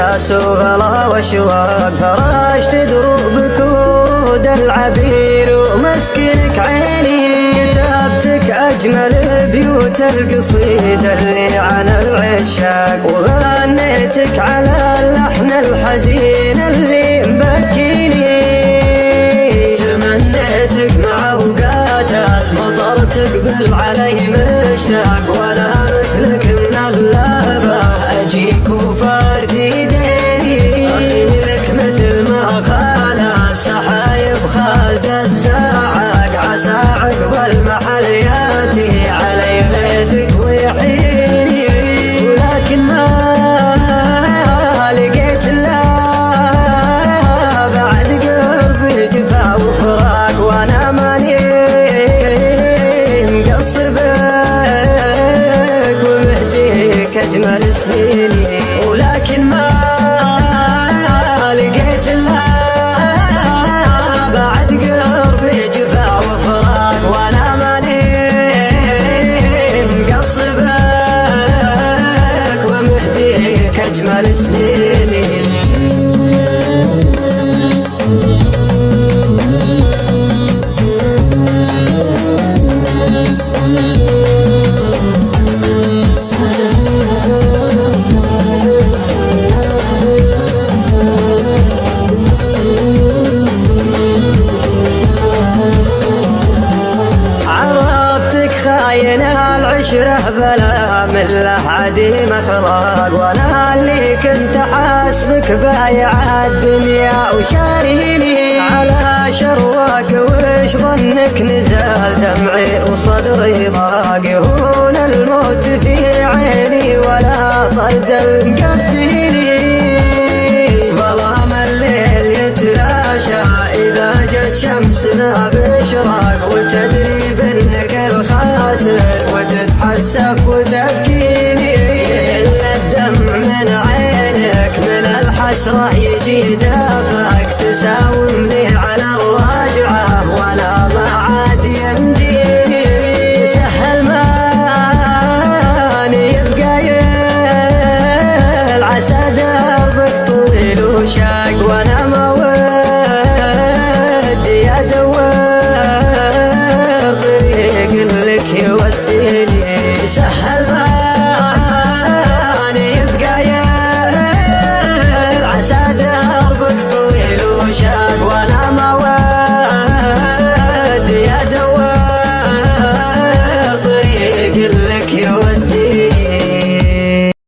إحساس وغلا وشواق، فرشت دروبك ورود العبير ومسكنك عيني، كتبتك أجمل بيوت القصيدة اللي عن العشاق، وغنيتك على اللحن الحزين اللي مبكيني، تمنيتك مع أوقات المطر تقبل علي مشتاق، ولا مثلك من اللهبة أجيك وفرد يديني، أخيلك مثل ما خال السحايب خالد الزاعق، عسى عقب المحل ياتي علي غيثك ويحييني، ولكن ما لقيت الا بعد قربي جفا وفراق، وانا ماني مقصر بك ومهديك اجمل سنيني، ولكن ما لقيت الا بعد قربي جفا وفراق، وانا ماني مقصر بك ومهديك اجمل سنيني. العشرة بلا مله عديم اخلاق، وانا اللي كنت حاسبك بايع الدنيا وشاريني، على شرواك وش ظنك نزل دمعي وصدري ضاق، يهون الموت في عيني ولا طرد المكفيني، ظلام الليل يتلاشى إذا جت شمسنا بإشراق، وتدري بأنك الخاسر وتتحسف وتبكيني، إلا الدمع من عينك من الحسرة يجي